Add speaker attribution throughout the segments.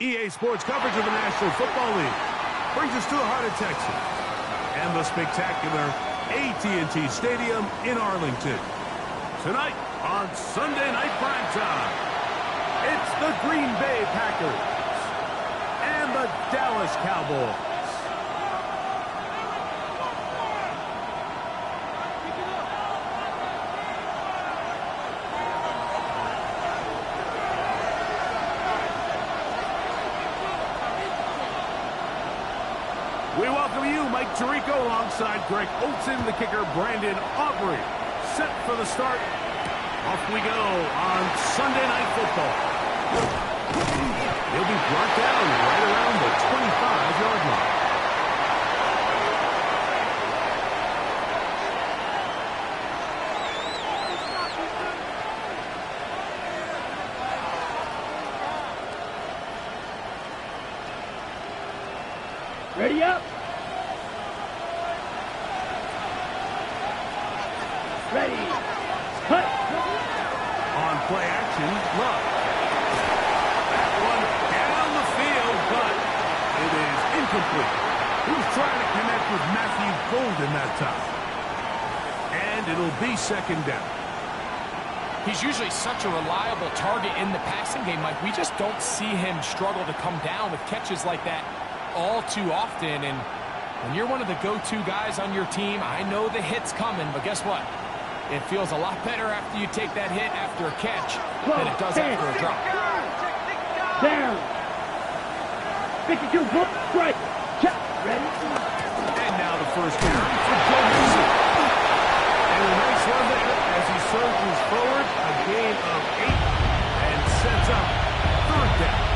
Speaker 1: EA Sports coverage of the National Football League brings us to the heart of Texas and the spectacular AT&T Stadium in Arlington. Tonight on Sunday Night Primetime, it's the Green Bay Packers and the Dallas Cowboys. We welcome you, Mike Tirico, alongside Greg Olsen, the kicker, Brandon Aubrey. Set for the start. Off we go on Sunday Night Football. He'll be brought down right around the 25-yard line.
Speaker 2: Ready up. Ready. Cut.
Speaker 1: On play action, Love. That one down the field, but it is incomplete. He was trying to connect with Matthew Golden that time. And it'll be second down.
Speaker 3: He's usually such a reliable target in the passing game, Mike. We just don't see him struggle to come down with catches like that all too often. And when you're one of the go-to guys on your team, I know the hit's coming, but guess what? It feels a lot better after you take that hit after a catch than it does after a drop.
Speaker 2: Down. 52, strike. Check. Ready.
Speaker 1: And now the first down for Joe Mixon. And a nice run there as he surges forward, a gain of 8, and sets up third down.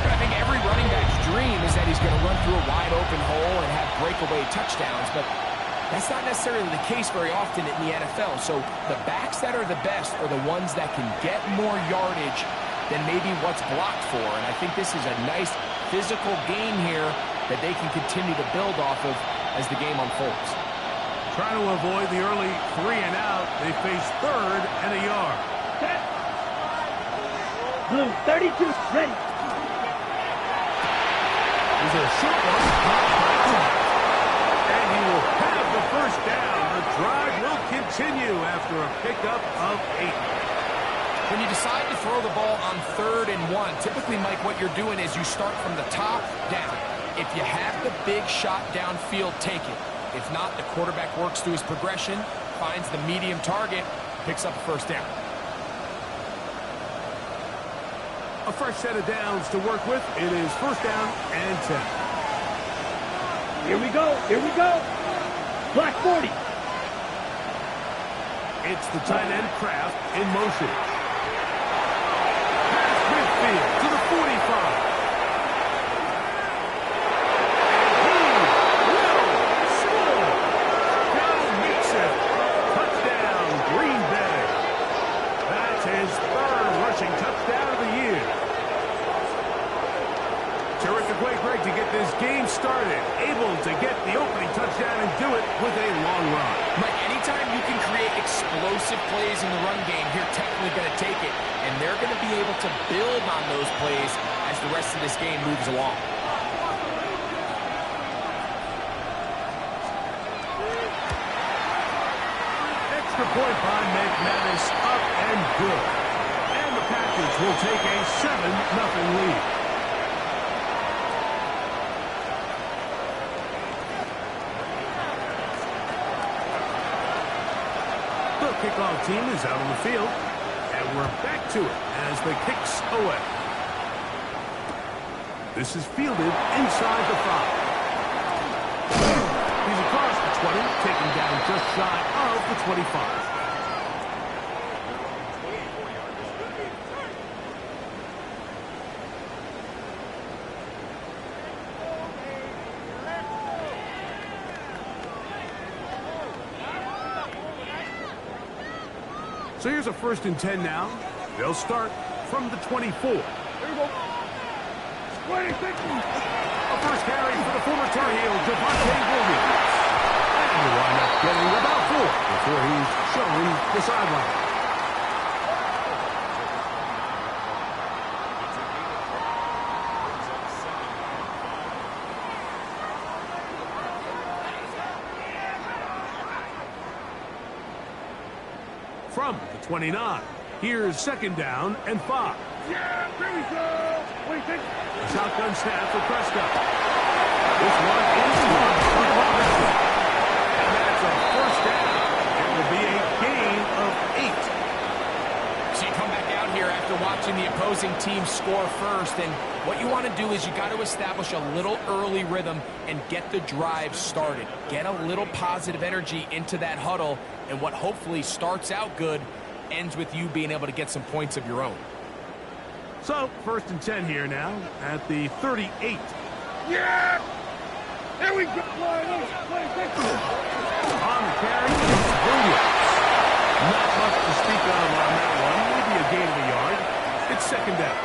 Speaker 3: I think every running back's dream is that he's going to run through a wide open hole and have breakaway touchdowns, but that's not necessarily the case very often in the NFL. So the backs that are the best are the ones that can get more yardage than maybe what's blocked for. And I think this is a nice physical gain here that they can continue to build off of as the game unfolds.
Speaker 1: Trying to avoid the early 3 and out, they face third and a yard.
Speaker 2: Blue, 32, ready.
Speaker 1: There's a short one. And he will have the first down. The drive will continue after a pickup of 8.
Speaker 3: When you decide to throw the ball on 3rd and 1, typically, Mike, what you're doing is you start from the top down. If you have the big shot downfield, take it. If not, the quarterback works through his progression, finds the medium target, picks up a first down.
Speaker 1: A fresh set of downs to work with. It is first down and 10.
Speaker 2: Here we go. Here we go. Black 40.
Speaker 1: It's the tight end Kraft in motion. Pass midfield to the 45. To get this game started, able to get the opening touchdown and do it with a long run.
Speaker 3: Mike, anytime you can create explosive plays in the run game, you're technically going to take it, and they're going to be able to build on those plays as the rest of this game moves along.
Speaker 1: Extra point by McManus, up and good. And the Packers will take a 7-0 lead. Kickoff team is out on the field, and we're back to it as the kicks away. This is fielded inside the 5. He's across the 20, taken down just shy of the 25. So here's a 1st and 10 now. They'll start from the 24. There you go. A first carry for the former Tar Heel, Javonte Williams. And he'll wind up getting about 4 before he's showing the sideline. from the 29. Here's second down and 5.
Speaker 2: Yeah, here we go.
Speaker 1: A shotgun snap for Prescott. This one is good for Robinson. And that's a first down. It will be a gain of 8.
Speaker 3: So you come back out here after watching the opposing team score first, and what you want to do is you got to establish a little early rhythm and get the drive started. Get a little positive energy into that huddle, and what hopefully starts out good ends with you being able to get some points of your own.
Speaker 1: So, first and 10 here now at the 38.
Speaker 2: Yeah! Here we go.
Speaker 1: On the carry, it's Williams. Not much to speak of on that one. Maybe a gain of a yard. It's second down.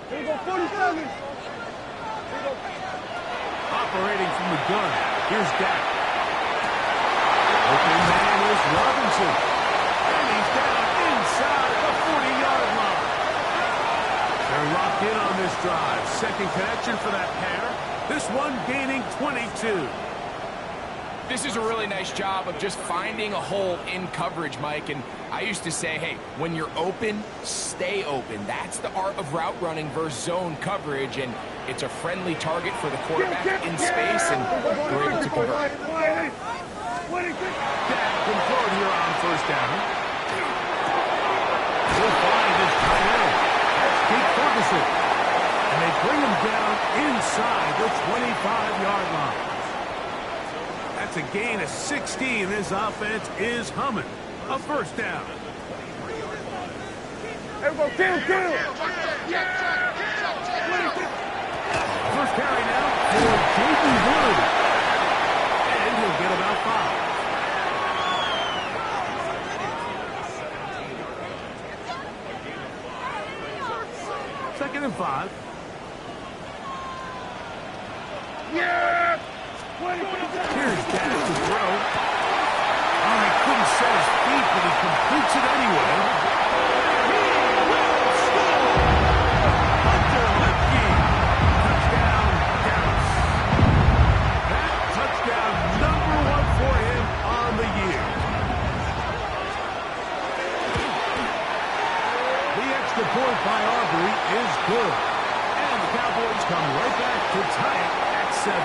Speaker 2: Here we go, 47.
Speaker 1: Operating from the gun. Here's Dak. Open man is Robinson. And he's down inside the 40-yard line. They're locked in on this drive. Second connection for that pair. This one gaining 22.
Speaker 3: This is a really nice job of just finding a hole in coverage, Mike. And I used to say, hey, when you're open, stay open. That's the art of route running versus zone coverage. And it's a friendly target for the quarterback in space, and we're able to convert.
Speaker 1: Dak can throw it here on first down. He'll find his tight end. That's Pete Ferguson. And they bring him down inside the 25-yard line. That's a gain of 16. This offense is humming. A first down.
Speaker 2: Everybody, kill.
Speaker 1: First carry now for Jaden Wood. And he'll get about 5. Second and 5.
Speaker 2: Yeah!
Speaker 1: Here's Dak to throw. Oh, he couldn't set his feet, but he completes it anyway. He will score! Hunter Lipke. Touchdown, Dallas. That touchdown number 1 for him on the year. The extra point by Aubrey is good. And the Cowboys come right back to tie it at 7.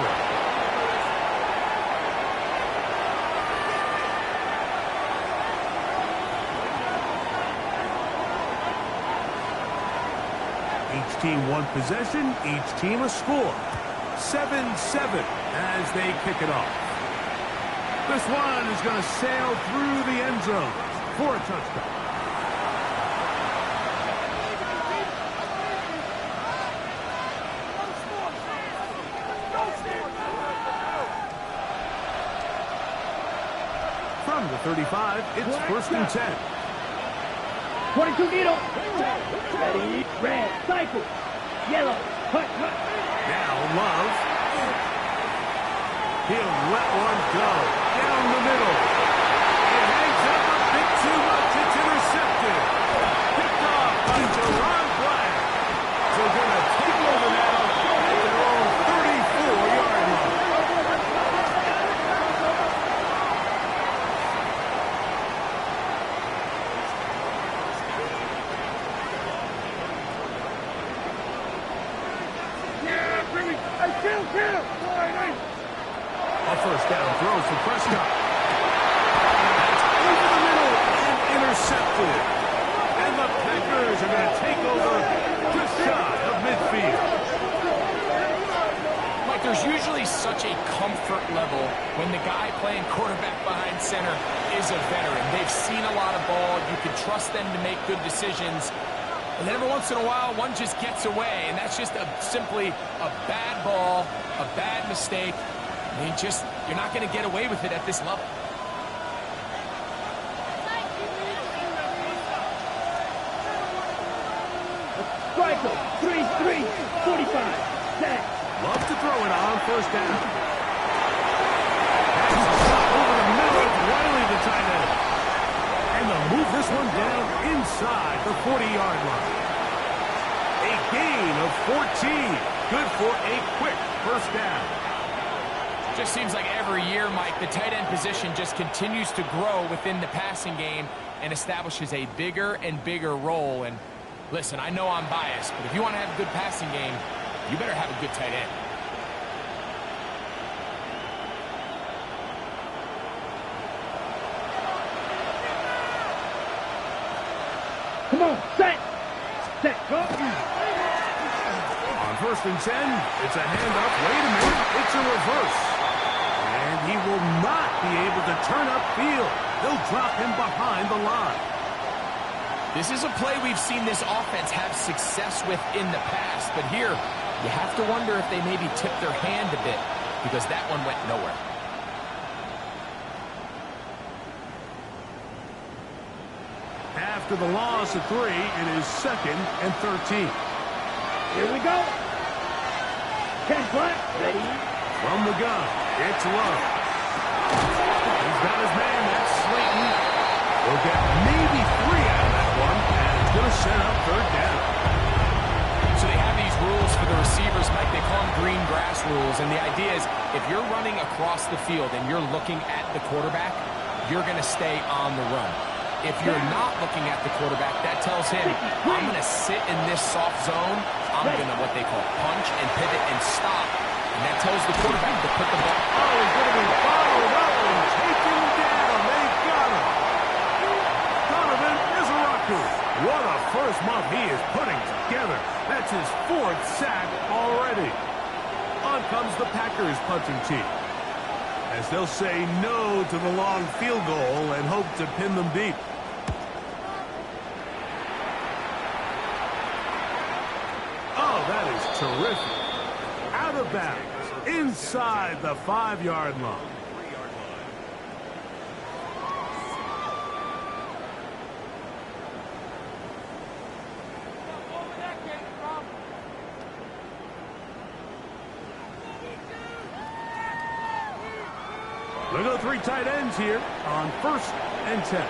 Speaker 1: Each team one possession, each team a score. 7-7 as they kick it off. This one is going to sail through the end zone for a touchdown. From the 35, it's first and 10.
Speaker 2: 22 needle. Ready, red, cycle. Yellow, hut.
Speaker 1: Now Love. He'll let one go. Down the middle. It hangs up a bit too much. It's intercepted. Picked off by Jerron Black. So going to take over now at their own 34-yard line.
Speaker 2: Kill.
Speaker 1: A first down throw for Prescott. That's over the middle and intercepted. And the Packers are going to take over just shy of midfield.
Speaker 3: Mike, there's usually such a comfort level when the guy playing quarterback behind center is a veteran. They've seen a lot of ball. You can trust them to make good decisions. And then every once in a while, one just gets away, and that's just simply a bad ball, a bad mistake. I mean, you're not going to get away with it at this level.
Speaker 2: Striker, 3-3, 45. Set.
Speaker 1: Love to throw it on first down. That's a shot over the middle of Riley, the tight end. And they'll move this one down inside the 40-yard line. A gain of 14. Good for a quick first down.
Speaker 3: Just seems like every year, Mike, the tight end position just continues to grow within the passing game and establishes a bigger and bigger role. And listen, I know I'm biased, but if you want to have a good passing game, you better have a good tight end.
Speaker 2: Come on, set, go.
Speaker 1: On 1st and 10, it's a handoff. Wait a minute, it's a reverse. And he will not be able to turn upfield. They'll drop him behind the line.
Speaker 3: This is a play we've seen this offense have success with in the past, but here you have to wonder if they maybe tipped their hand a bit because that one went nowhere.
Speaker 1: After the loss of 3, it is 2nd and 13.
Speaker 2: Here we go. 10 flat, ready.
Speaker 1: From the gun, it's Love. He's got his man, that's Slayton. He'll get maybe 3 out of that one, and it's going to set up 3rd down.
Speaker 3: So they have these rules for the receivers, Mike. They call them green grass rules, and the idea is if you're running across the field and you're looking at the quarterback, you're going to stay on the run. If you're not looking at the quarterback, that tells him, I'm going to sit in this soft zone. I'm going to what they call punch and pivot and stop. And that tells the quarterback to put the ball.
Speaker 1: Oh, he's going to be followed up and taken down. They've got him. Donovan Izaraku. What a first month he is putting together. That's his 4th sack already. On comes the Packers punting team, as they'll say no to the long field goal and hope to pin them deep. Oh, that is terrific. Out of bounds, inside the 5-yard line. Look at the 3 tight ends here on 1st and 10.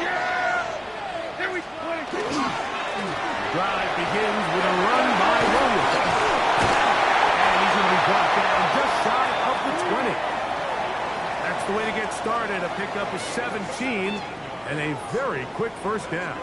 Speaker 2: Yeah! There we go.
Speaker 1: Drive begins with a run by Williams. And he's going to be brought down just shy of the 20. That's the way to get started. A pickup of 17 and a very quick first down.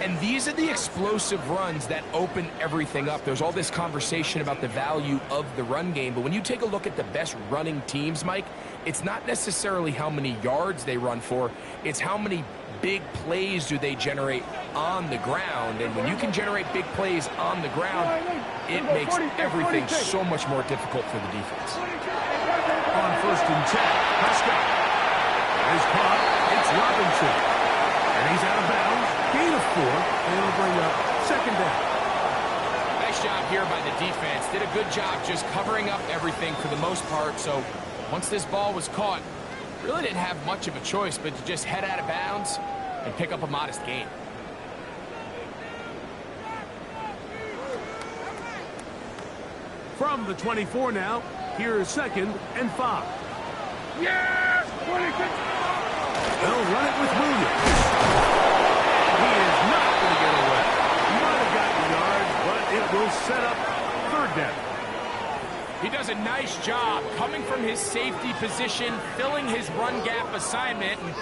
Speaker 3: And these are the explosive runs that open everything up. There's all this conversation about the value of the run game, but when you take a look at the best running teams, Mike, it's not necessarily how many yards they run for, it's how many big plays do they generate on the ground. And when you can generate big plays on the ground, it makes everything so much more difficult for the defense.
Speaker 1: On 1st and 10, Prescott. His caught, it's Robinson. And he's out of bounds. Gain of 4, and it'll bring up 2nd down.
Speaker 3: Nice job here by the defense. Did a good job just covering up everything for the most part. So once this ball was caught, really didn't have much of a choice but to just head out of bounds and pick up a modest gain.
Speaker 1: From the 24 now, here's 2nd and 5.
Speaker 2: Yeah! 26.
Speaker 1: They'll run it with Williams. He is not going to get away. He might have gotten yards, but it will set up 3rd down.
Speaker 3: He does a nice job coming from his safety position, filling his run gap assignment, and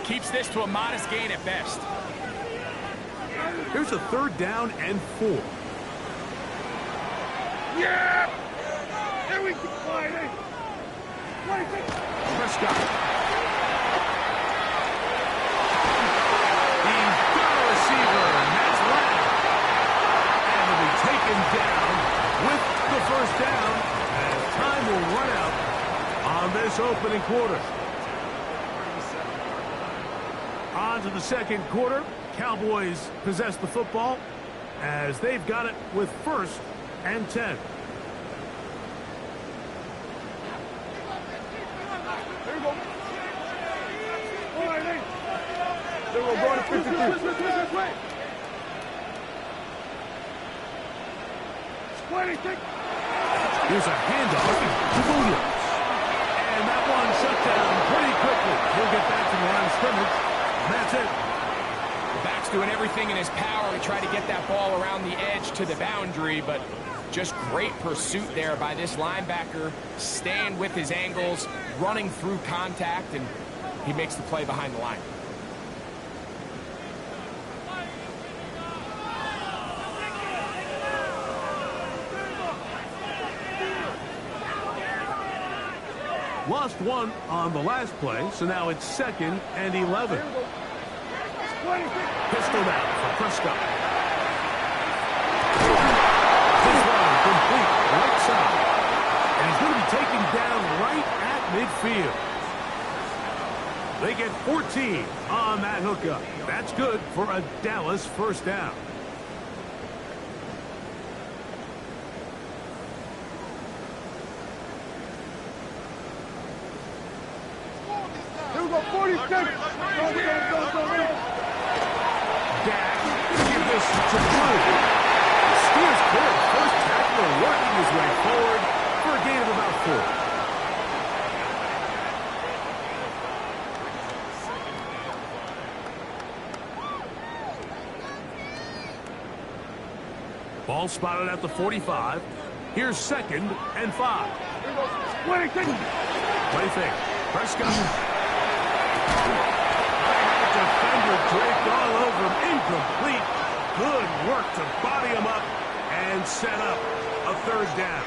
Speaker 3: keeps this to a modest gain at best.
Speaker 1: Here's a 3rd down and 4.
Speaker 2: Yeah! There we go.
Speaker 1: Prescott. He's got a receiver, and that's Lamb. And he'll be taken down with the 1st down, as time will run out on this opening quarter. On to the 2nd quarter. Cowboys possess the football as they've got it with 1st and 10.
Speaker 2: There you go. All right, hey. There we go. Going to 53. This way. 26.
Speaker 1: Here's a handoff to Williams. And that one shut down pretty quickly. He'll get back to the line of scrimmage That's it.
Speaker 3: The back's doing everything in his power to try to get that ball around the edge to the boundary, but just great pursuit there by this linebacker, staying with his angles, running through contact, and he makes the play behind the line.
Speaker 1: Lost one on the last play, so now it's 2nd and 11. Pistoled out for Prescott. This one complete right side. And he's going to be taken down right at midfield. They get 14 on that hookup. That's good for a Dallas first down.
Speaker 2: Here we go, 46. Go.
Speaker 1: Dak, give this to Blue. Steers clear. First tackler working his way forward for a gain of about 4. Ball spotted at the 45. Here's 2nd and 5.
Speaker 2: Play
Speaker 1: fake. Prescott. Defender draped all over him. Incomplete. Good work to body him up and set up a 3rd down.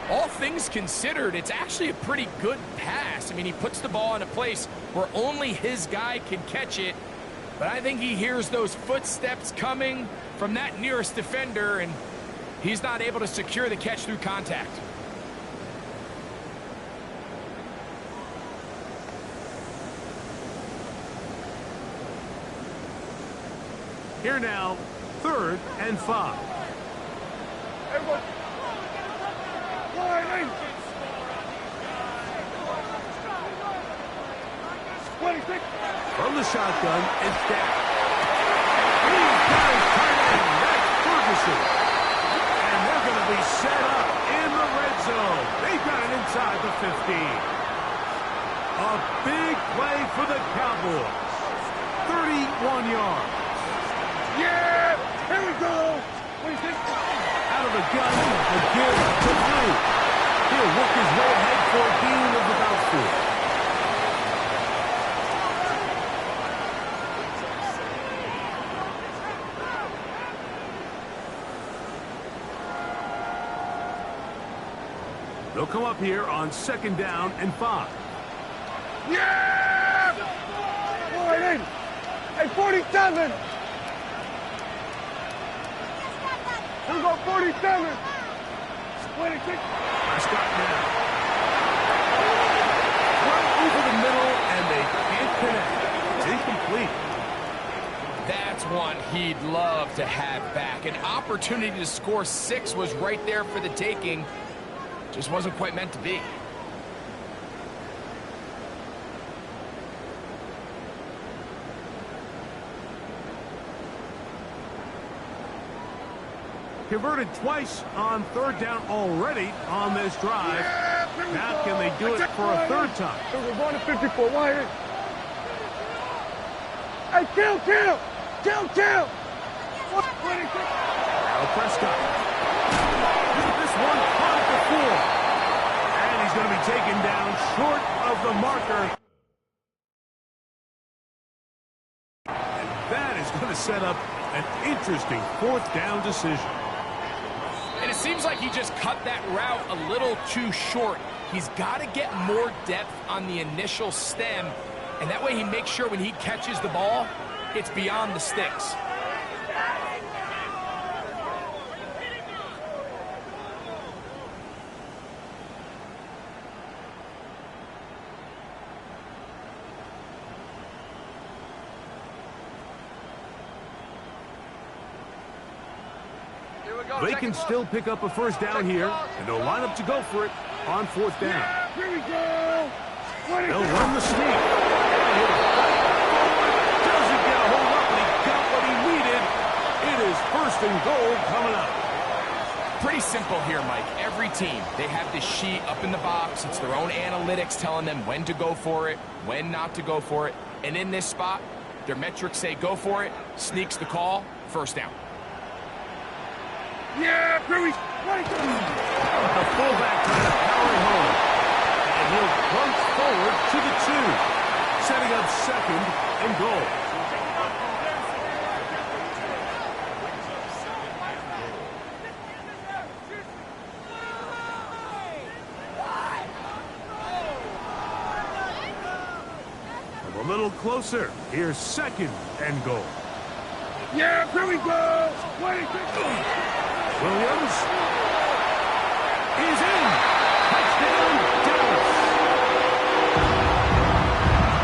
Speaker 3: All things considered, it's actually a pretty good pass. I mean, he puts the ball in a place where only his guy can catch it. But I think he hears those footsteps coming from that nearest defender, and he's not able to secure the catch through contact.
Speaker 1: Here now, 3rd and 5.
Speaker 2: Everybody. Line in. 26.
Speaker 1: From the shotgun, it's Dak. He's got his tight end. That's Ferguson. And they're going to be set up in the red zone. They've got it inside the 15. A big play for the Cowboys. 31 yards.
Speaker 2: Yeah! Here we go! 26.
Speaker 1: Out of the gun, again to Blue. He'll work his way ahead for a gain of about 4. They'll come up here on 2nd down and 5.
Speaker 2: Yeah! Line in. Hey, 47. Here we go, 47. 26.
Speaker 1: Prescott now. Right over the middle, and they can't connect. It's incomplete.
Speaker 3: That's one he'd love to have back. An opportunity to score 6 was right there for the taking. Just wasn't quite meant to be.
Speaker 1: Converted twice on 3rd down already on this drive. Now can they do it for a 3rd time?
Speaker 2: We're going to 54. Why? Hey, kill! What? 26.
Speaker 1: Now Prescott. This one caught at the 4. And he's going to be taken down short of the marker. And that is going to set up an interesting 4th down decision.
Speaker 3: And it seems like he just cut that route a little too short. He's got to get more depth on the initial stem, and that way he makes sure when he catches the ball, it's beyond the sticks.
Speaker 1: They can still pick up a 1st down here, and they'll line up to go for it on 4th down.
Speaker 2: Here we go.
Speaker 1: They'll run the sneak. Doesn't get a hold up, but he got what he needed. It is 1st and goal coming up.
Speaker 3: Pretty simple here, Mike. Every team, they have the this sheet up in the box. It's their own analytics telling them when to go for it, when not to go for it. And in this spot, their metrics say go for it, sneaks the call, first down.
Speaker 2: Yeah, Brewery. Right.
Speaker 1: The fullback trying to power home. And he'll punch forward to the 2. Setting up second and goal. A little closer. Here's second and goal.
Speaker 2: Yeah, here we go.
Speaker 1: Williams is in. Touchdown, Dallas.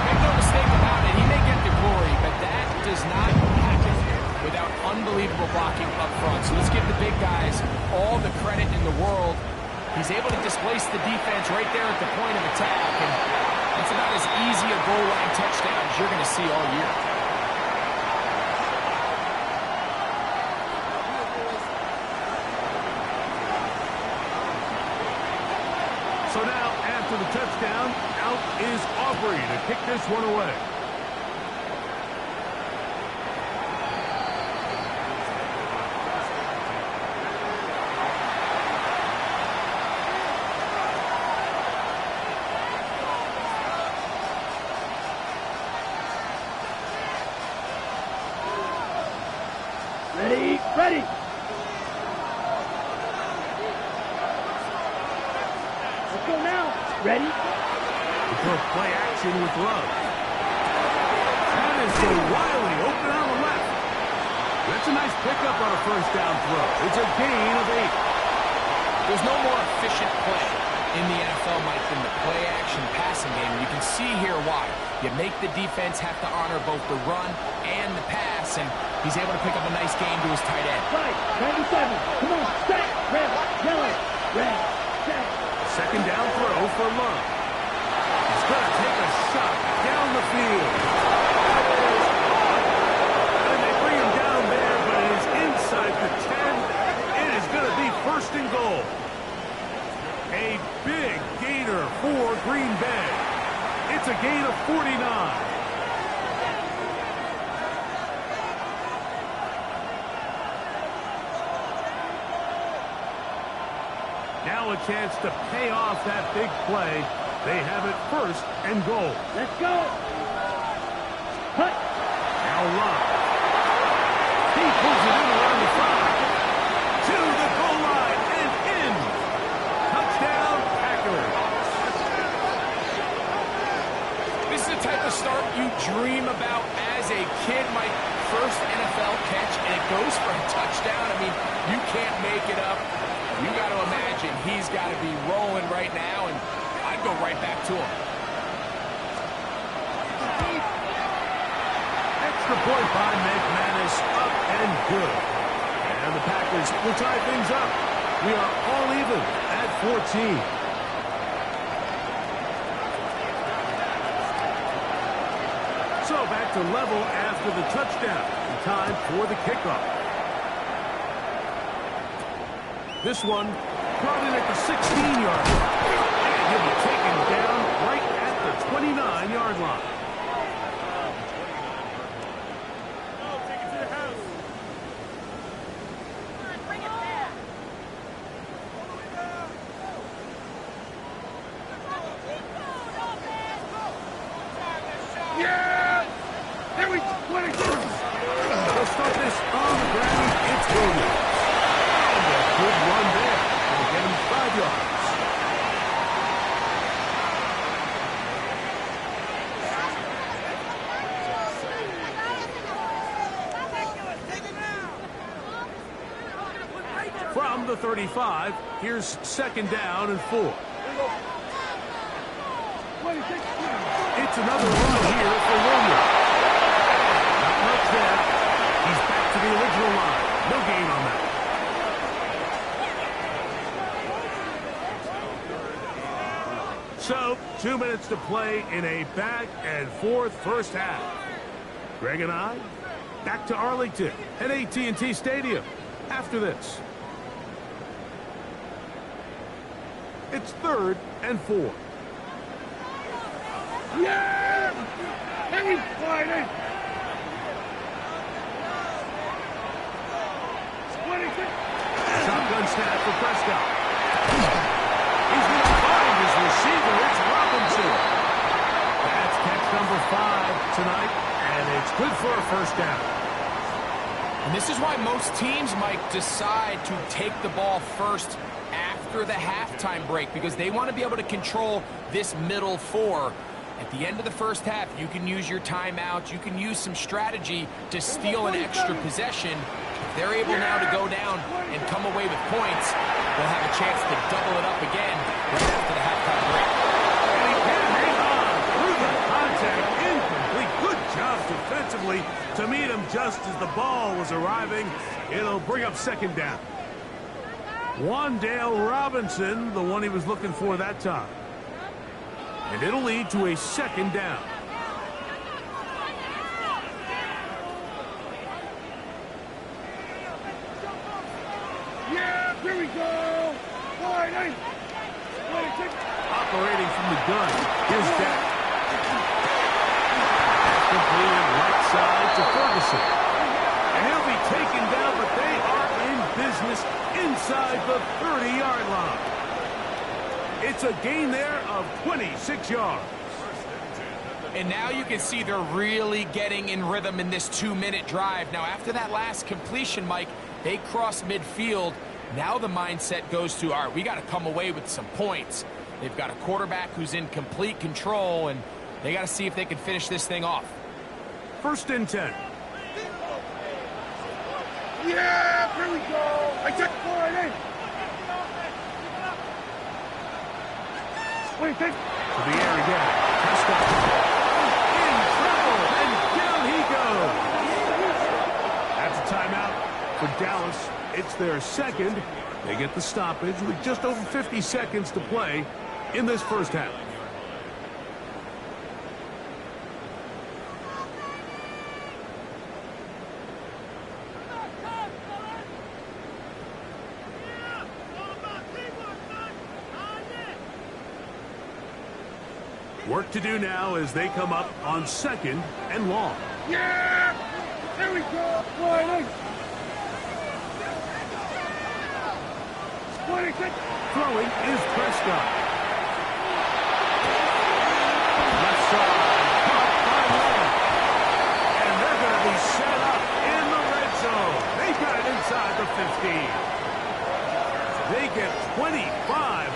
Speaker 3: Make no mistake about it, he may get the glory, but that does not happen without unbelievable blocking up front. So let's give the big guys all the credit in the world. He's able to displace the defense right there at the point of attack, and it's about as easy a goal line touchdown as you're going to see all year.
Speaker 1: So now, after the touchdown, out is Aubrey to kick this one away.
Speaker 2: Ready. Let's go now. Ready?
Speaker 1: Before play action with Love. That is so Wiley open on the left. That's a nice pickup on a first down throw. It's a gain of 8.
Speaker 3: There's no more efficient play in the NFL, Mike, than the play action passing game. You can see here why. You make the defense have to honor both the run and the pass, and he's able to pick up a nice gain to his tight end.
Speaker 2: Right, 97. Come on, set, red, yellow, red, set.
Speaker 1: Second down throw for Love. He's going to take a shot down the field. And they bring him down there, but it is inside the 10. It is going to be first and goal. A big gainer for Green Bay. It's a gain of 49. Now a chance to pay off that big play. They have it first and goal.
Speaker 2: Let's go. Cut.
Speaker 1: Now Love. He pulls it in around the 5. To the goal line and in. Touchdown, Packers.
Speaker 3: This is the type of start you dream about as a kid. My first NFL catch, and it goes for a touchdown. I mean, you can't make it up. You got to imagine he's got to be rolling right now, and I'd go right back to him.
Speaker 1: Extra point by McManus, up and good. And the Packers will tie things up. We are all even at 14. So back to level after the touchdown. Time for the kickoff. This one brought in at the 16-yard line. And he'll be taken down right at the 29-yard line.
Speaker 2: Take it to the house.
Speaker 4: Bring it back.
Speaker 2: Yeah! There we go.
Speaker 1: They'll start this on the ground. It's Williams. And a good run there. They'll get him 5 yards. From the 35, here's second down and 4. It's another run here for Williams. Not much there. He's back to the original line. No gain on that. So, 2 minutes to play in a back-and-forth first half. Greg and I, back to Arlington at AT&T Stadium after this. It's 3rd and 4.
Speaker 2: Yeah! Hey, fighting! 26.
Speaker 1: Shotgun snap for Prescott. He's going to find his receiver. It's Robinson. That's catch number 5 tonight, and it's good for a first down.
Speaker 3: And this is why most teams might decide to take the ball first after the halftime break, because they want to be able to control this middle 4. At the end of the first half, you can use your timeouts. You can use some strategy to steal an extra possession. If they're able now to go down and come away with points, they'll have a chance to double it up again right after the halftime break.
Speaker 1: And he can hang on through the contact. Incomplete. Good job defensively to meet him just as the ball was arriving. It'll bring up 2nd down. Wan'Dale Robinson, the one he was looking for that time. And it'll lead to a 2nd down.
Speaker 2: Yeah, here we go! Fighting! 26.
Speaker 1: Operating from the gun. Here's Dak. Completed right side to Ferguson. And he'll be taken down, but they are in business inside the 30-yard line. It's a gain there of 26 yards.
Speaker 3: And now you can see they're really getting in rhythm in this 2-minute drive. Now, after that last completion, Mike, they cross midfield. Now the mindset goes to, all right, we got to come away with some points. They've got a quarterback who's in complete control, and they got to see if they can finish this thing off.
Speaker 1: 1st and 10.
Speaker 2: Yeah, here we go! I took fighting! 26.
Speaker 1: To the air again. Prescott. In trouble, and down he goes. That's a timeout for Dallas. It's their 2nd. They get the stoppage with just over 50 seconds to play in this first half. Work to do now as they come up on 2nd and long.
Speaker 2: Yeah! Here we go! Fighting! 26.
Speaker 1: Throwing is Prescott. Left side, caught by Long. And they're going to be set up in the red zone. They've got it inside the 15. They get 25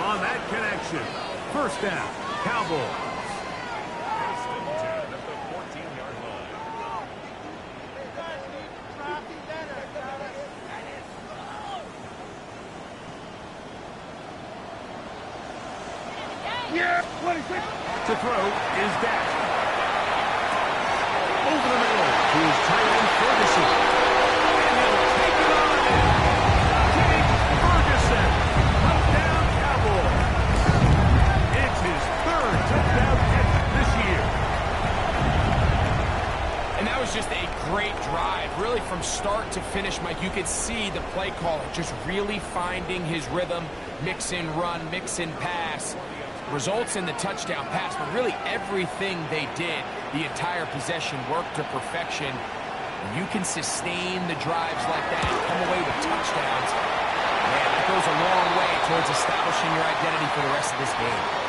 Speaker 1: on that connection. First down, Cowboys.
Speaker 2: Yeah, 26.
Speaker 1: To throw is Dak. Over the middle to his tight end Ferguson. And he'll take it on in. Jake Ferguson. Touchdown Cowboys. It's his 3rd touchdown catch this year.
Speaker 3: And that was just a great drive, really from start to finish, Mike. You could see the play caller just really finding his rhythm, mix in run, mix in pass. Results in the touchdown pass, but really everything they did, the entire possession worked to perfection. When you can sustain the drives like that and come away with touchdowns, man, that goes a long way towards establishing your identity for the rest of this game.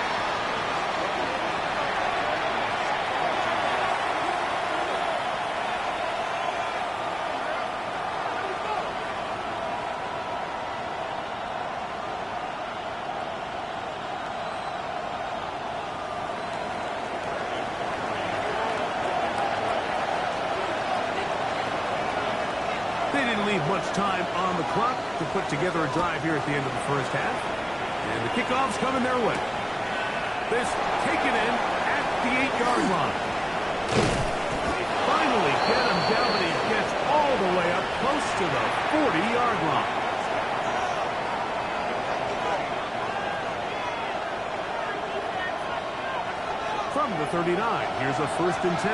Speaker 1: They didn't leave much time on the clock to put together a drive here at the end of the first half. And the kickoff's coming their way. This taken in at the 8-yard line. They finally get him down, but he gets all the way up close to the 40-yard line. From the 39, here's a 1st and 10.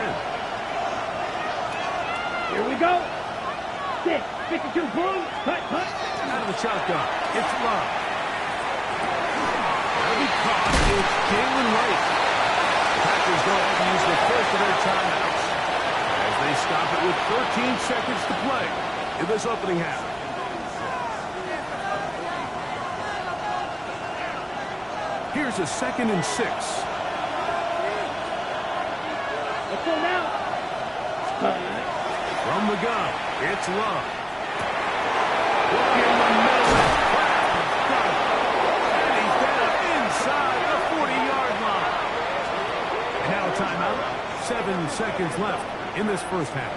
Speaker 2: Here we go! 52, boom! Cut!
Speaker 1: Out of the shotgun, it's Love. toss. It's Jalen Wright. The Packers go ahead and use the first of their timeouts as they stop it with 13 seconds to play in this opening half. Here's a 2nd and 6.
Speaker 2: Let's go now.
Speaker 1: From the gun, it's Love. Look in the middle. Got it. And he's down inside the 40-yard line. And now a timeout. 7 seconds left in this first half.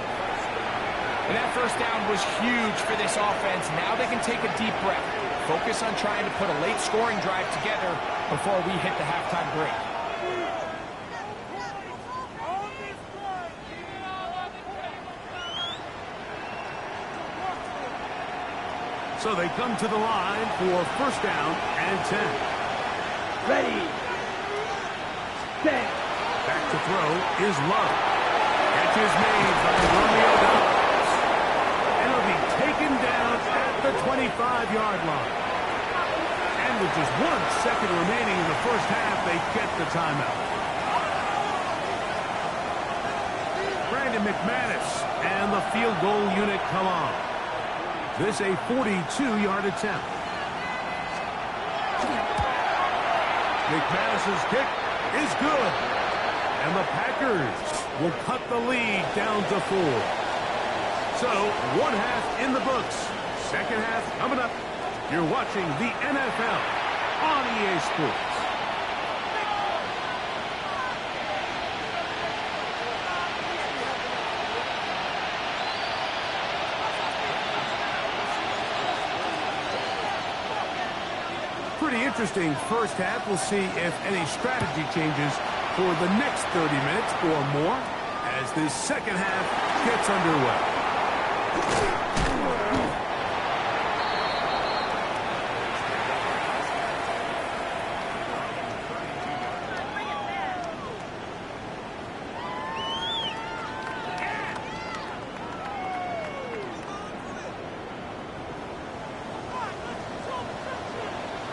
Speaker 3: And that first down was huge for this offense. Now they can take a deep breath. Focus on trying to put a late scoring drive together before we hit the halftime break.
Speaker 1: So they come to the line for first down and 10.
Speaker 2: Ready. Set.
Speaker 1: Back to throw is Love. Catch is made by Romeo Dobbs. And it'll be taken down at the 25-yard line. And with just 1 second remaining in the first half, they get the timeout. Brandon McManus and the field goal unit come on. This a 42-yard attempt. McManus's kick is good. And the Packers will cut the lead down to 4. So, 1 half in the books. Second half coming up. You're watching the NFL on EA Sports. Pretty interesting first half. We'll see if any strategy changes for the next 30 minutes or more as this second half gets underway.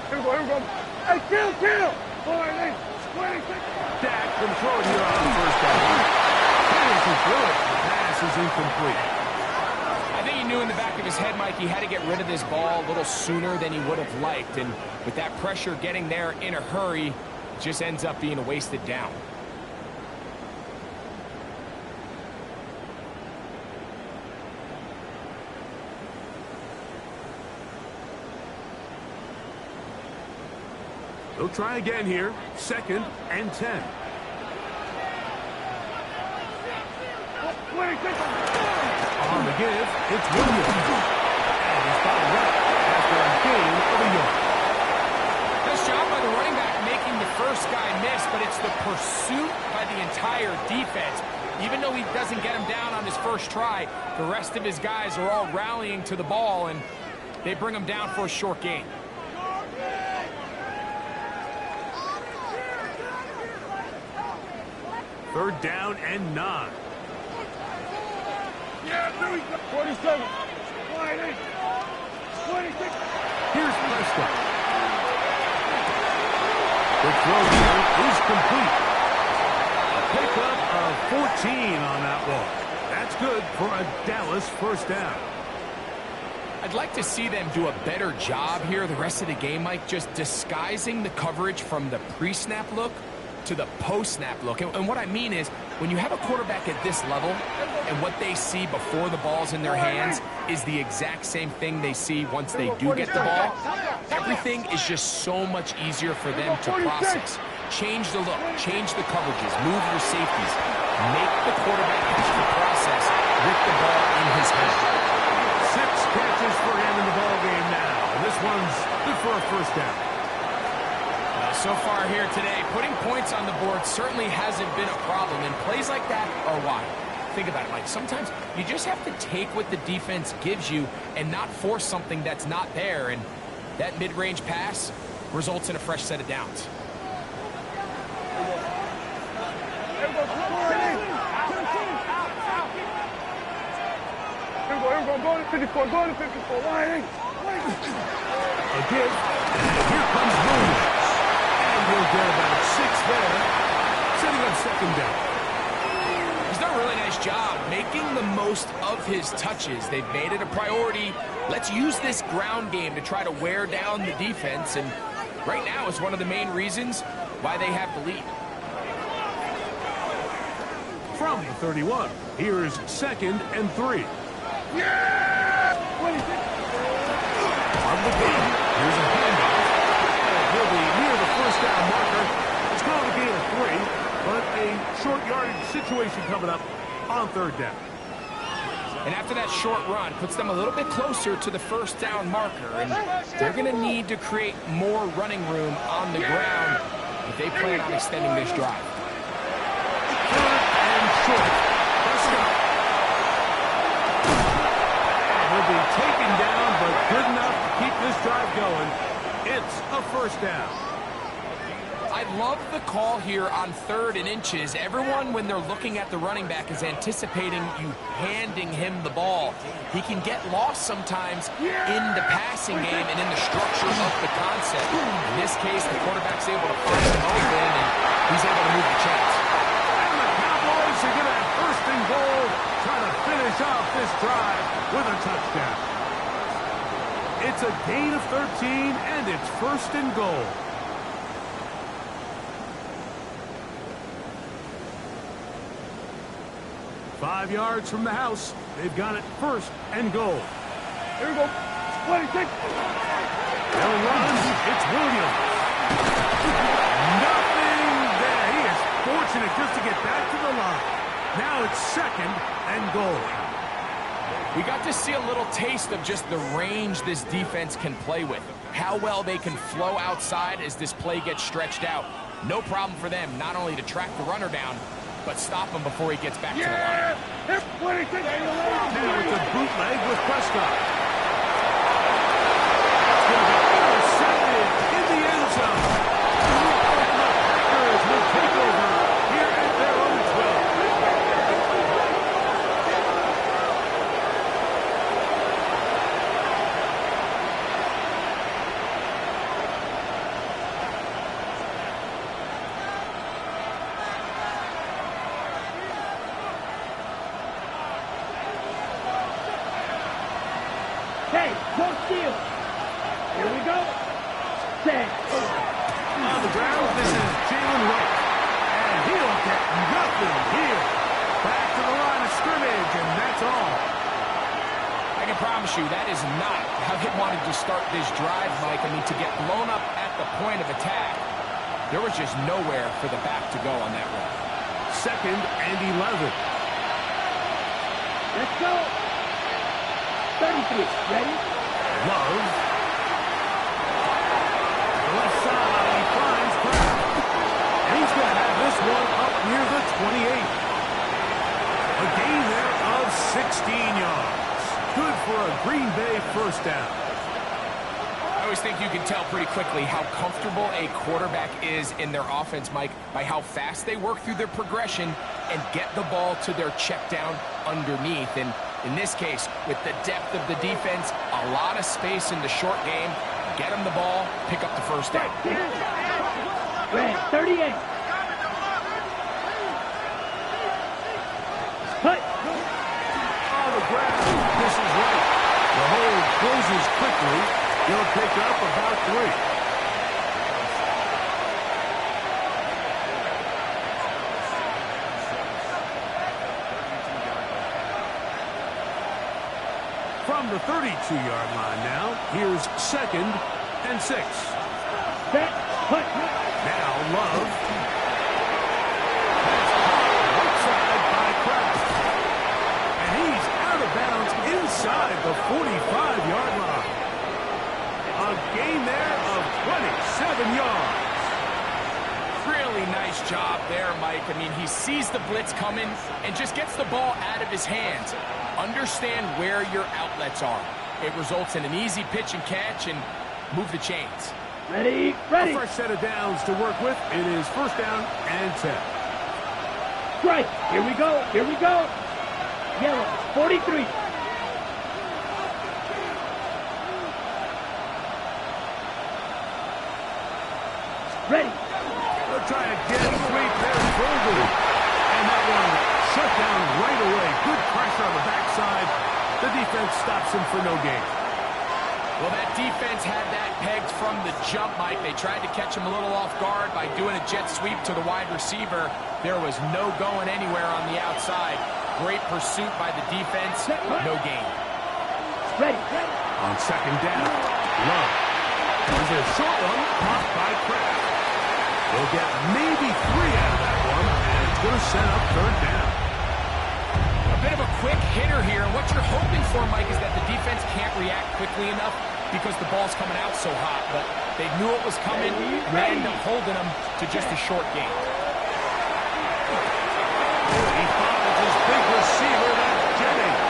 Speaker 2: Here we go. Hey, kill! All right, 26.
Speaker 1: Dak can throw it here on first down. Fires to throw it. The pass is incomplete.
Speaker 3: I think he knew in the back of his head, Mike, he had to get rid of this ball a little sooner than he would have liked. And with that pressure getting there in a hurry, it just ends up being a wasted down.
Speaker 1: They'll try again here. 2nd and 10.
Speaker 2: 26.
Speaker 1: On the give, it's Williams. And he's fouled right after a gain of a yard.
Speaker 3: Nice job by the running back making the first guy miss, but it's the pursuit by the entire defense. Even though he doesn't get him down on his first try, the rest of his guys are all rallying to the ball, and they bring him down for a short gain.
Speaker 1: Third down and 9.
Speaker 2: Yeah, 47. Wide 8. 26.
Speaker 1: Here's Prescott. The throw here is complete. A pickup of 14 on that one. That's good for a Dallas first down.
Speaker 3: I'd like to see them do a better job here the rest of the game, Mike, just disguising the coverage from the pre-snap look to the post-snap look. And what I mean is, when you have a quarterback at this level, and what they see before the ball's in their hands is the exact same thing they see once they do get the ball, everything is just so much easier for them to process. Change the look, change the coverages, move your safeties, make the quarterback have to process with the ball in his hand.
Speaker 1: 6 catches for him in the ballgame now. And this one's good for a first down.
Speaker 3: So far here today, putting points on the board certainly hasn't been a problem, and plays like that are why. Think about it, Mike. Sometimes you just have to take what the defense gives you and not force something that's not there, and that mid-range pass results in a fresh set of downs.
Speaker 2: Here we go. Go to 54. Wide 8.
Speaker 1: A give. And here comes Williams. And He'll get about 6 there, setting up second down.
Speaker 3: He's done a really nice job making the most of his touches. They've made it a priority. Let's use this ground game to try to wear down the defense, and right now is one of the main reasons why they have the lead.
Speaker 1: From the 31, here is 2nd and 3. On the game, here's a handoff. He'll be near the first down marker. It's going to be a 3, but a short yardage situation coming up on 3rd down.
Speaker 3: And after that short run, puts them a little bit closer to the first down marker, and they're going to need to create more running room on the ground if they plan on extending this drive.
Speaker 1: 3rd and short. Prescott. He'll be taken down, but good enough to keep this drive going. It's a first down.
Speaker 3: I love the call here on 3rd and inches. Everyone, when they're looking at the running back, is anticipating you handing him the ball. He can get lost sometimes in the passing game and in the structure of the concept. In this case, the quarterback's able to find him open, and he's able to move the chains.
Speaker 1: And the Cowboys are going to have 1st and goal, trying to finish off this drive with a touchdown. It's a gain of 13, and it's 1st and goal. Five yards from the house. They've got it 1st and goal.
Speaker 2: Here we go. 26.
Speaker 1: They'll run. It's Williams. Nothing there. He is fortunate just to get back to the line. Now it's 2nd and goal.
Speaker 3: We got to see a little taste of just the range this defense can play with. How well they can flow outside as this play gets stretched out. No problem for them not only to track the runner down, but stop him before he gets back to the line.
Speaker 1: Now it's a bootleg with Prescott. It's going to be intercepted in the end zone. And the Packers will take over here at their own 12.
Speaker 2: Hey, close steal. Here we go. 10.
Speaker 1: On the ground, this is Jalen Wright. And he'll get nothing here. Back to the line of scrimmage, and that's all.
Speaker 3: I can promise you that is not how they wanted to start this drive, Mike. I mean, to get blown up at the point of attack, there was just nowhere for the back to go on that run.
Speaker 1: 2nd and 11.
Speaker 2: Let's go. 33. Ready?
Speaker 1: Love. The left side, he finds Pratt. And he's going to have this one up near the 28. A gain there of 16 yards. Good for a Green Bay first down.
Speaker 3: I always think you can tell pretty quickly how comfortable a quarterback is in their offense, Mike, by how fast they work through their progression and get the ball to their check down underneath. And in this case, with the depth of the defense, a lot of space in the short game, get them the ball, pick up the first down.
Speaker 2: Red, 38. Cut.
Speaker 1: On the ground, this is right. The hold closes quickly. They'll pick up about 3. From the 32-yard line now, here's 2nd and 6.
Speaker 2: Set. Cut.
Speaker 1: Now Love. Right side by Kraft. And he's out of bounds inside the 45-yard line. A gain there of 27 yards.
Speaker 3: Really nice job there, Mike. I mean, he sees the blitz coming and just gets the ball out of his hands. Understand where your outlets are. It results in an easy pitch and catch and move the chains.
Speaker 2: Ready?
Speaker 1: A
Speaker 2: Ready.
Speaker 1: fresh set of downs to work with. It is 1st down and 10.
Speaker 2: Strike. Here we go. Here we go. Yellow. 43. Ready.
Speaker 1: stops him for no gain.
Speaker 3: Well, that defense had that pegged from the jump, Mike. They tried to catch him a little off guard by doing a jet sweep to the wide receiver. There was no going anywhere on the outside. Great pursuit by the defense. No gain.
Speaker 2: Ready.
Speaker 1: On second down, Love. There's a short one, caught by Kraft. They'll get maybe 3 out of that one, and it's going to set up third down.
Speaker 3: A bit of a quick hitter here. And what you're hoping for, Mike, is that the defense can't react quickly enough because the ball's coming out so hot. But they knew it was coming, and they ended up holding them to just a short gain.
Speaker 1: He follows his big receiver, that's Jennings.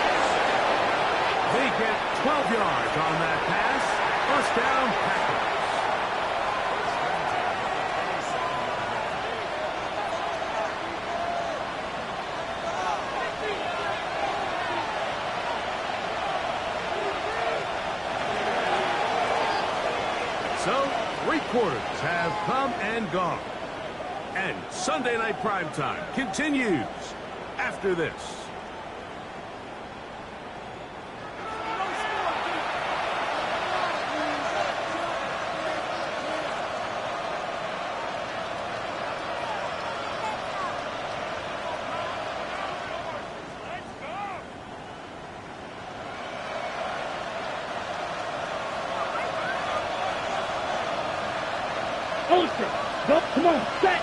Speaker 1: They get 12 yards on that pass. First down, Packers. So, 3 quarters have come and gone. And Sunday Night Primetime continues after this.
Speaker 2: Go, come on, set,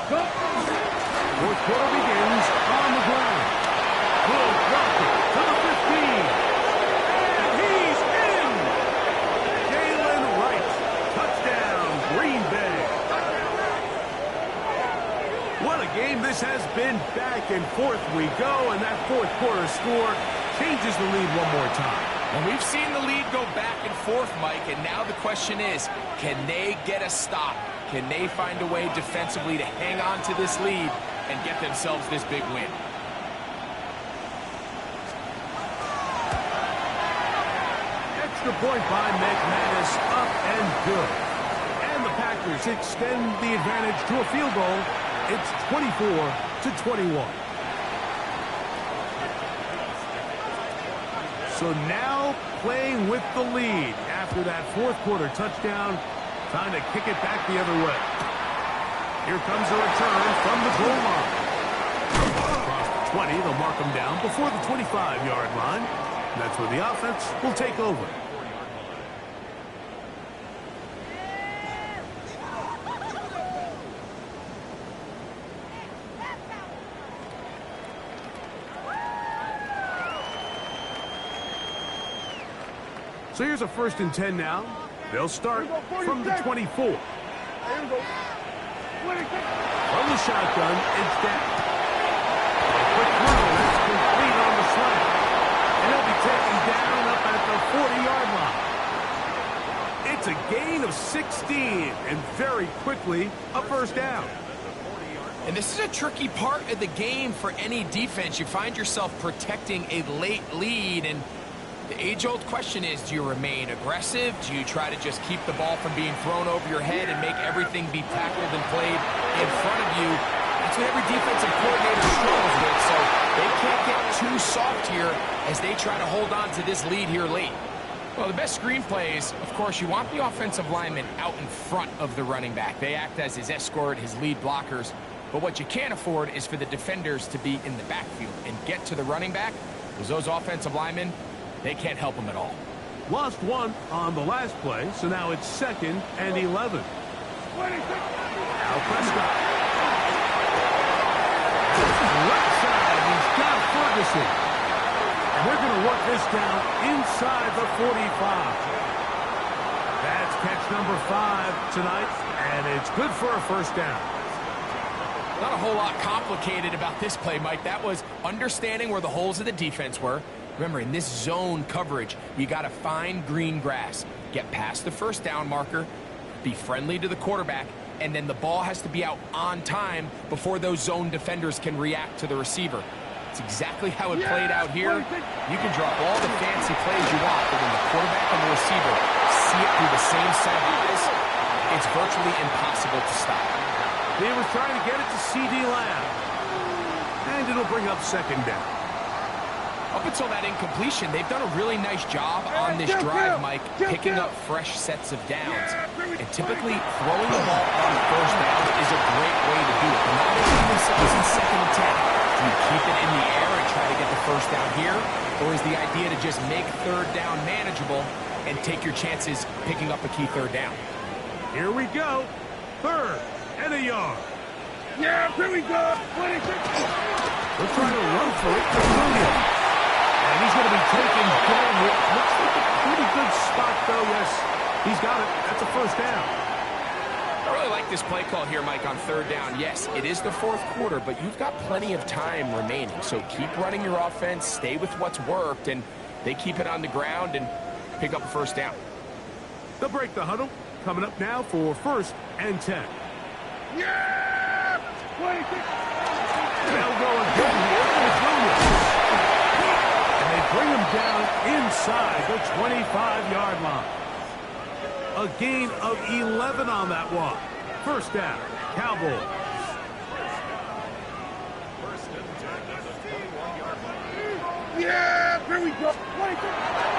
Speaker 2: go.
Speaker 1: Fourth quarter begins on the ground. Will Walker to the 15. And he's in! Jalen Wright. Touchdown, Green Bay. What a game this has been. Back and forth we go, and that fourth quarter score changes the lead one more time.
Speaker 3: And we've seen the lead go back and forth, Mike, and now the question is, can they get a stop? Can they find a way defensively to hang on to this lead and get themselves this big win?
Speaker 1: Extra point by McManus, up and good. And the Packers extend the advantage to a field goal. It's 24-21. So now playing with the lead after that fourth quarter touchdown. Time to kick it back the other way. Here comes a return from the goal line. Across the 20, they'll mark them down before the 25-yard line. And that's where the offense will take over. So here's a 1st and 10 now. They'll start from the 24.
Speaker 2: Here we go.
Speaker 1: From the shotgun, it's down. A quick throw, that's complete on the slant. And he'll be taken down up at the 40-yard line. It's a gain of 16, and very quickly, a first down.
Speaker 3: And this is a tricky part of the game for any defense. You find yourself protecting a late lead, and the age-old question is, do you remain aggressive? Do you try to just keep the ball from being thrown over your head and make everything be tackled and played in front of you? That's what every defensive coordinator struggles with, so they can't get too soft here as they try to hold on to this lead here late. Well, the best screenplays, of course, you want the offensive lineman out in front of the running back. They act as his escort, his lead blockers. But what you can't afford is for the defenders to be in the backfield and get to the running back, because those offensive linemen, they can't help him at all.
Speaker 1: Lost one on the last play, so now it's 2nd and 11. Now Prescott. Left side, he's got Ferguson. And they're going to work this down inside the 45. That's catch number 5 tonight, and it's good for a first down.
Speaker 3: Not a whole lot complicated about this play, Mike. That was understanding where the holes of the defense were. Remember, in this zone coverage, you got to find green grass, get past the first down marker, be friendly to the quarterback, and then the ball has to be out on time before those zone defenders can react to the receiver. It's exactly how it played out here. You can drop all the fancy plays you want, but when the quarterback and the receiver see it through the same set of eyes, it's virtually impossible to stop.
Speaker 1: He was trying to get it to C.D. Lamb. And it'll bring up 2nd down.
Speaker 3: Up until that incompletion, they've done a really nice job on this drive, Mike, picking up fresh sets of downs. And typically, throwing the ball on first down is a great way to do it. But not putting themselves in 2nd and 10. Do you keep it in the air and try to get the first down here? Or is the idea to just make 3rd down manageable and take your chances picking up a key 3rd down?
Speaker 1: Here we go. 3rd and a yard.
Speaker 2: Yeah, here we go. 26.
Speaker 1: We're trying to run for it to Williams. And he's going to be taken down here. Looks like a pretty good spot, though. Yes, he's got it. That's a 1st down.
Speaker 3: I really like this play call here, Mike, on 3rd down. Yes, it is the 4th quarter, but you've got plenty of time remaining. So keep running your offense, stay with what's worked, and they keep it on the ground and pick up a 1st down.
Speaker 1: They'll break the huddle. Coming up now for 1st and 10.
Speaker 2: Yeah! 26.
Speaker 1: They'll go again here with Williams. And they bring him down inside the 25-yard line. A gain of 11 on that one. 1st down, Cowboys.
Speaker 2: Yeah! Here we go. 26.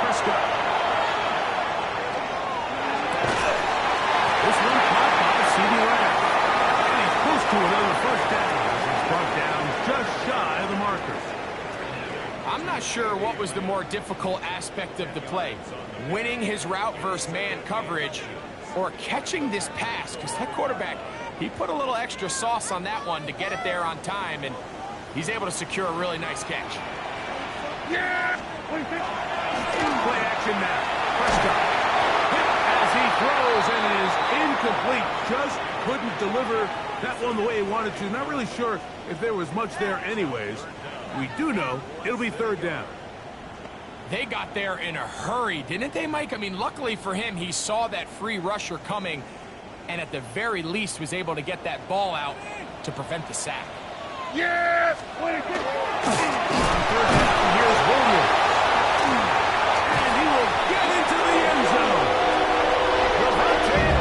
Speaker 1: Prescott. This one caught by C.D. Lamb. And he's close to another 1st down. He's brought down just shy of the marker.
Speaker 3: I'm not sure what was the more difficult aspect of the play. Winning his route versus man coverage or catching this pass, because that quarterback, he put a little extra sauce on that one to get it there on time, and he's able to secure a really nice catch.
Speaker 2: Yeah! 26.
Speaker 1: Play action now. Prescott. Hit as he throws and it is incomplete. Just couldn't deliver that one the way he wanted to. Not really sure if there was much there anyways. We do know it'll be 3rd down.
Speaker 3: They got there in a hurry, didn't they, Mike? I mean, luckily for him, he saw that free rusher coming and at the very least was able to get that ball out to prevent the sack.
Speaker 2: Yes! 26.
Speaker 1: On 3rd down, here's Williams. And he will get into the end zone.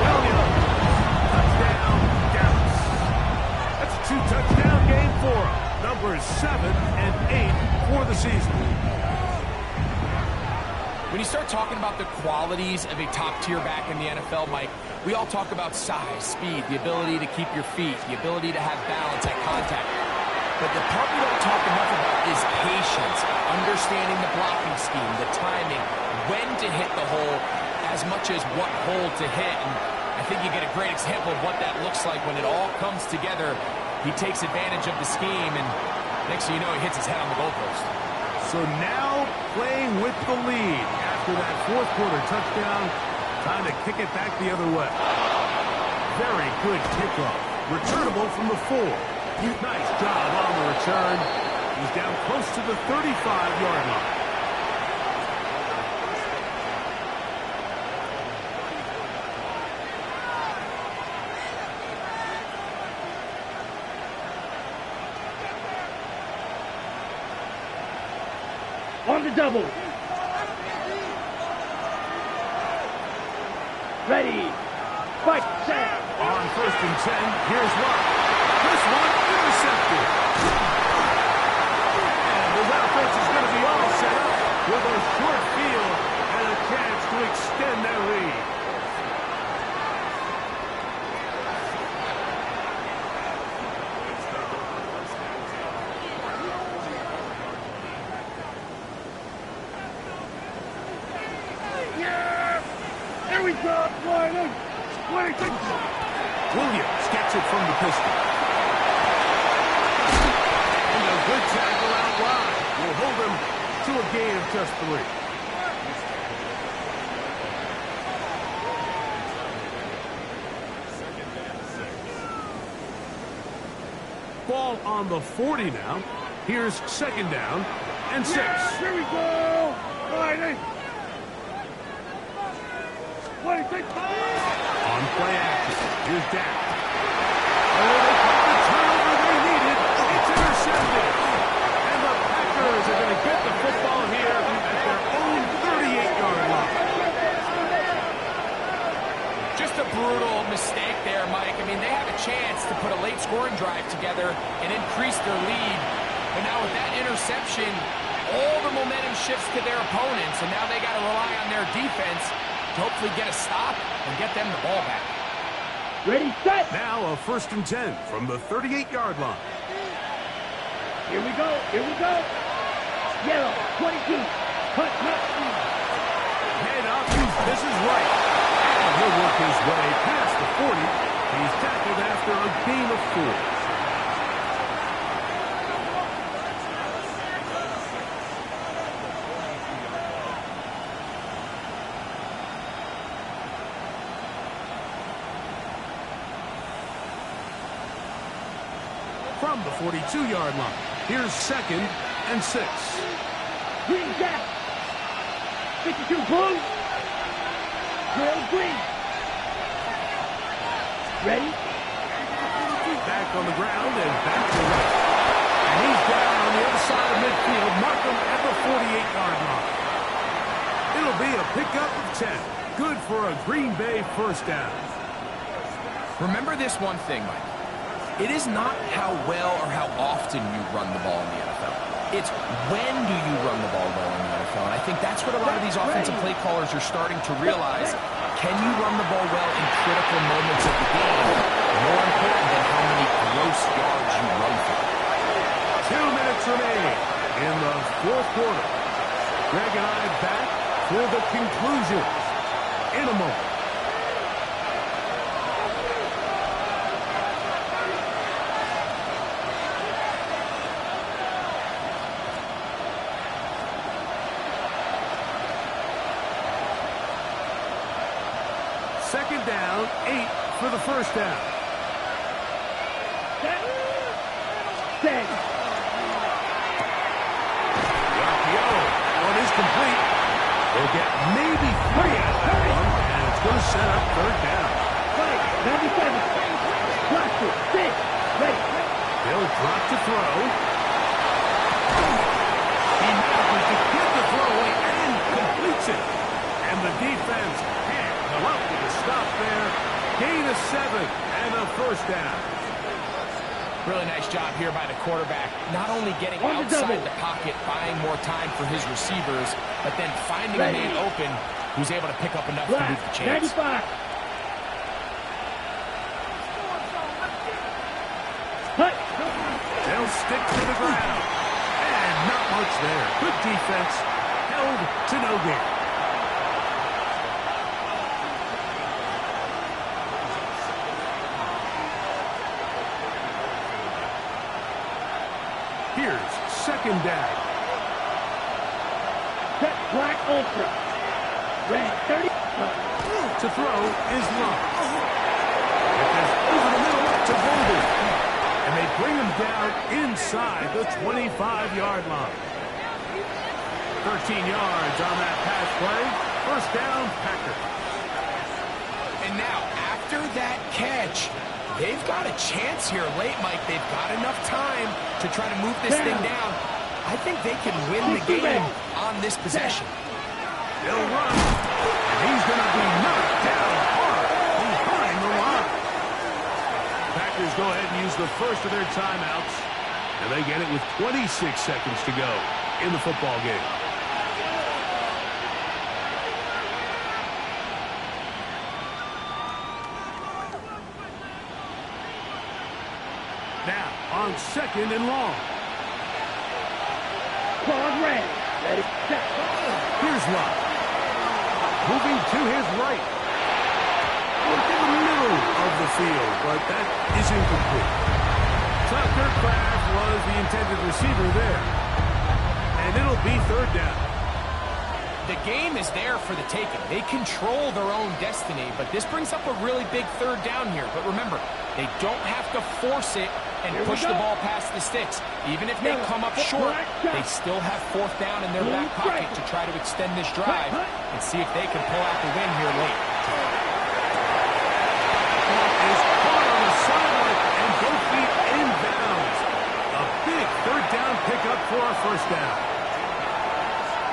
Speaker 1: Williams. Touchdown, Dallas. That's a 2-touchdown game for him. Numbers 7 and 8 for the season.
Speaker 3: When you start talking about the qualities of a top-tier back in the NFL, Mike, we all talk about size, speed, the ability to keep your feet, the ability to have balance at contact. But the part we don't talk enough about is patience, understanding the blocking scheme, the timing, when to hit the hole, as much as what hole to hit. And I think you get a great example of what that looks like when it all comes together. He takes advantage of the scheme, and next thing you know, he hits his head on the goalpost.
Speaker 1: So now playing with the lead after that 4th quarter touchdown. Time to kick it back the other way. Very good kickoff. Returnable from the 4. Nice job on the return. He's down close to the 35-yard line.
Speaker 2: On the double. Ready. Fight. Set.
Speaker 1: On 1st and 10, here's Love. This one intercepted. And the offense is going to be all set up with a short field and a chance to extend their lead.
Speaker 2: Here we go. Line in. 26.
Speaker 1: Williams gets it from the pistol. And a good tackle out wide will hold him to a gain of just 3. Ball on the 40 now. Here's 2nd down and 6.
Speaker 2: Yeah, here we go. Line in. 26.
Speaker 1: On play action. Here's Dak. Oh, they caught the turnover they needed. It's intercepted. And the Packers are going to get the football here at their own 38-yard line.
Speaker 3: Just a brutal mistake there, Mike. I mean, they have a chance to put a late scoring drive together and increase their lead. But now with that interception, all the momentum shifts to their opponents, and now they got to rely on their defense to hopefully get a stop and get them the ball back.
Speaker 2: Ready, set.
Speaker 1: Now a 1st and 10 from the 38-yard line.
Speaker 2: Here we go. Here we go. Yellow, 22. Cut.
Speaker 1: Head up, this is right. And he'll work his way past the 40. He's tackled after a gain of 4. From the 42-yard line, here's 2nd and 6.
Speaker 2: Green gap. 52 blue. Drill green. Ready?
Speaker 1: Back on the ground and back to right. And he's down on the other side of midfield. Mark him at the 48-yard line. It'll be a pickup of 10. Good for a Green Bay 1st down.
Speaker 3: Remember this one thing, Mike. It is not how well or how often you run the ball in the NFL. It's when do you run the ball well in the NFL. And I think that's what a lot of these offensive play callers are starting to realize. Can you run the ball well in critical moments of the game? More important than how many gross yards you run for.
Speaker 1: 2 minutes remaining in the 4th quarter. Greg and I back for the conclusion in a moment. Second down, 8 for the 1st down.
Speaker 2: Set.
Speaker 1: Rapio, one is complete. They'll get maybe 3 out of that one, and it's going to set up 3rd down.
Speaker 2: 97. Watch it. 6. Ready.
Speaker 1: They'll drop to throw. He manages to get the throw away and completes it. And the defense can't come up with a stop there. Gain of 7 and a 1st down.
Speaker 3: Really nice job here by the quarterback. Not only getting outside the pocket, buying more time for his receivers, but then finding a man open who's able to pick up enough to move the chains.
Speaker 2: 95. Cut.
Speaker 1: They'll stick to the ground. And not much there. Good defense. Held to no gain. Here's 2nd down.
Speaker 2: Set black ultra. Red 30.
Speaker 1: To throw is Love. It is over the middle to Golden. And they bring him down inside the 25-yard line. 13 yards on that pass play. 1st down, Packers.
Speaker 3: And now, after that catch, they've got a chance here late, Mike. They've got enough time to try to move this thing down. I think they can win the game on this possession.
Speaker 1: They'll run, and he's going to be knocked down hard behind the line. Packers go ahead and use the first of their timeouts, and they get it with 26 seconds to go in the football game. Now, on 2nd and long.
Speaker 2: Claude red. Ready. Set.
Speaker 1: Here's Love. Moving to his right. Look in the middle of the field, but that is incomplete. Tucker Craft was the intended receiver there. And it'll be 3rd down.
Speaker 3: The game is there for the taking. They control their own destiny, but this brings up a really big 3rd down here. But remember, they don't have to force it and push the ball past the sticks. Even if they come up short, they still have 4th down in their back pocket to try to extend this drive and see if they can pull out the win here late.
Speaker 1: Is caught on the sideline and both feet inbounds. A big 3rd down pickup for a 1st down.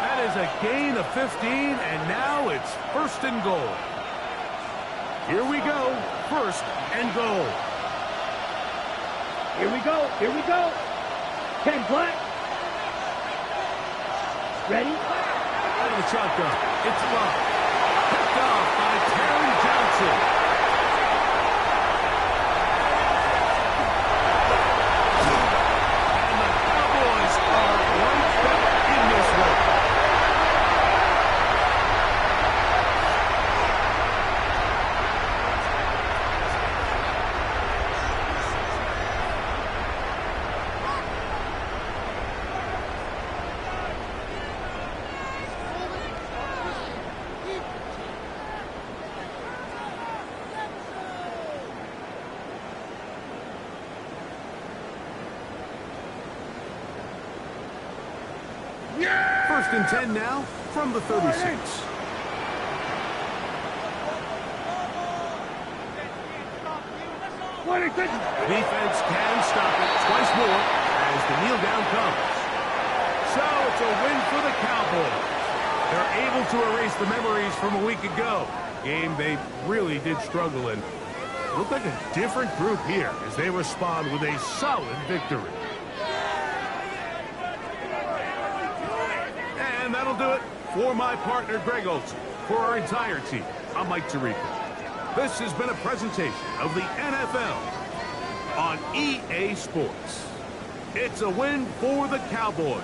Speaker 1: That is a gain of 15, and now it's 1st and goal. Here we go, 1st and goal.
Speaker 2: Here we go. Here we go. 10 black. Ready?
Speaker 1: Out of the shotgun. It's low. Picked off by Terry Johnson. And the Cowboys are right back in this one. First and 10 now from the 36. Defense can stop it twice more as the kneel down comes. So it's a win for the Cowboys. They're able to erase the memories from a week ago. Game they really did struggle in. Look like a different group here as they respond with a solid victory. And that'll do it for my partner, Greg Olson. For our entire team, I'm Mike Tirico. This has been a presentation of the NFL on EA Sports. It's a win for the Cowboys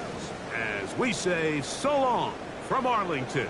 Speaker 1: as we say so long from Arlington.